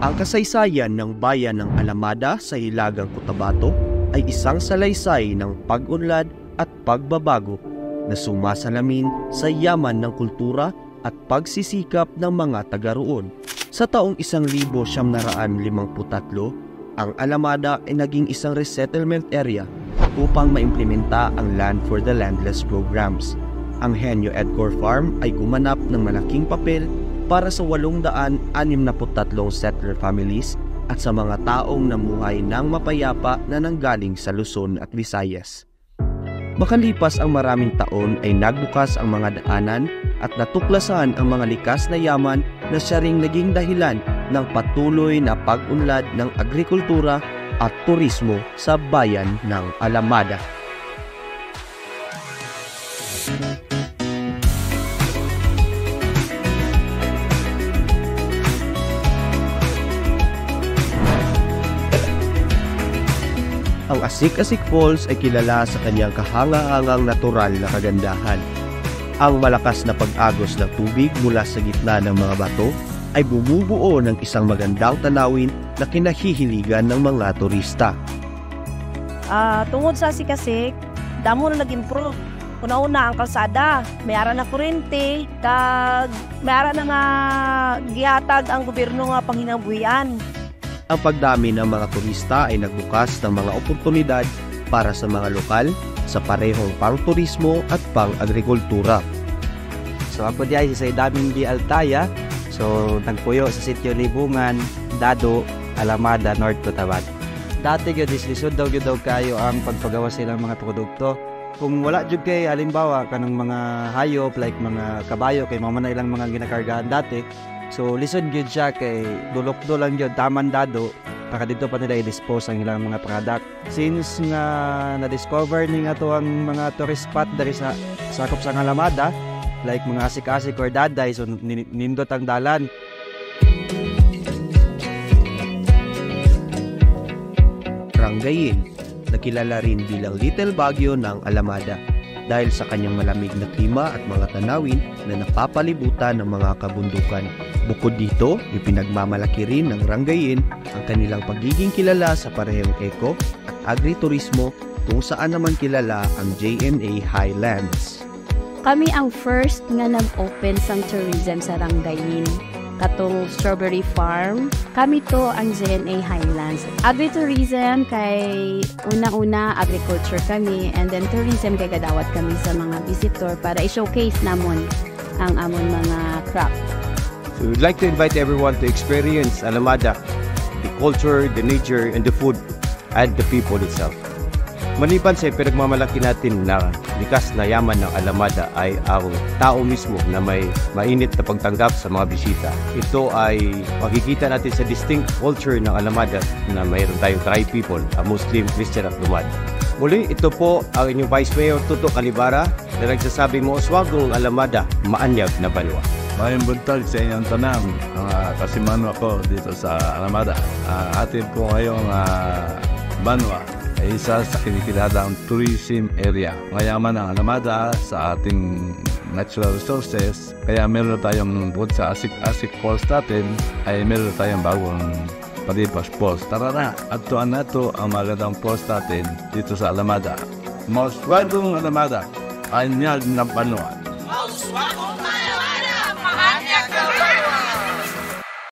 Ang kasaysayan ng bayan ng Alamada sa Hilagang Cotabato ay isang salaysay ng pag-unlad at pagbabago na sumasalamin sa yaman ng kultura at pagsisikap ng mga taga roon. Sa taong 1953, ang Alamada ay naging isang resettlement area upang maimplementa ang Land for the Landless programs. Ang Henyo Edcor Farm ay gumanap ng malaking papel para sa 863 settler families at sa mga taong namuhay ng mapayapa na nanggaling sa Luzon at Visayas. Makalipas ang maraming taon ay nagbukas ang mga daanan at natuklasan ang mga likas na yaman na siya ring naging dahilan ng patuloy na pag-unlad ng agrikultura at turismo sa bayan ng Alamada. Ang Asik-Asik Falls ay kilala sa kanyang kahanga-hangang natural na kagandahan. Ang malakas na pag-agos ng tubig mula sa gitna ng mga bato ay bumubuo ng isang magandang tanawin na kinahihiligan ng mga turista. Tungod sa Asik-Asik, damo na nag-improve. Una-una ang kalsada, mayara na kurente, mayara na nga gihatag ang gobyerno nga panghinabuhian. Ang pagdami ng mga turista ay nagbukas ng mga oportunidad para sa mga lokal sa parehong pang-turismo at pang-agrikultura. So ako diay sa daming di Altaya, so nagpuyo sa sitio Libungan, Dado, Alamada, North Cotabato. Dati gyud lisod daw kayo ang pagpagawa silang mga produkto. Kung wala jud kay halimbawa kanang mga hayop like mga kabayo kay mao man ilang mga ginakargahan dati. So lisod gyud siya kay dulok-do lang gyud taman Dado para dito pa nila i-dispose ang ilang mga product. Since nga na-discover ni nga to ang mga tourist spot dari sa sakop sa Alamada like mga Asik-Asik or Daday, so nindot ang dalan. Rangayin, nakilala rin bilang Little Baguio ng Alamada dahil sa kanyang malamig na klima at mga tanawin na napapalibutan ng mga kabundukan. Bukod dito, ipinagmamalaki rin ng Rangayin ang kanilang pagiging kilala sa parehong eco at agriturismo kung saan naman kilala ang JNA Highlands. Kami ang first nga nag-open sang tourism sa Rangayin. Katong strawberry farm, kami to ang JNA Highlands. Agritourism kay una-una agriculture kami and then tourism kay gadawat kami sa mga visitor para i-showcase namon ang amon mga crop. So we'd like to invite everyone to experience Alamada, the culture, the nature, and the food, and the people itself. Maliban sa pinagmamalaki natin na likas na yaman ng Alamada ay ang tao mismo na may mainit na pagtanggap sa mga bisita. Ito ay makikita natin sa distinct culture ng Alamada na mayroon tayong tribe people, Muslim, Christian at Lumad. Muli, ito po ang inyong Vice Mayor Tuto Calibara na nagsasabing mo swagong Alamada, maanyag na banwa. Mayang buntag sa inyong tanang, kasimano ako dito sa Alamada. Atin po ngayong banwa ay isa sa kinikiladang tourism area. Mayaman ang Alamada sa ating natural resources, kaya meron tayong bukod sa Asik-Asik Falls natin, ay meron tayong bagong Palipas Falls. Tara na, atuan na ito ang magandang falls natin dito sa Alamada. Most welcome Alamada, anyag na banwa.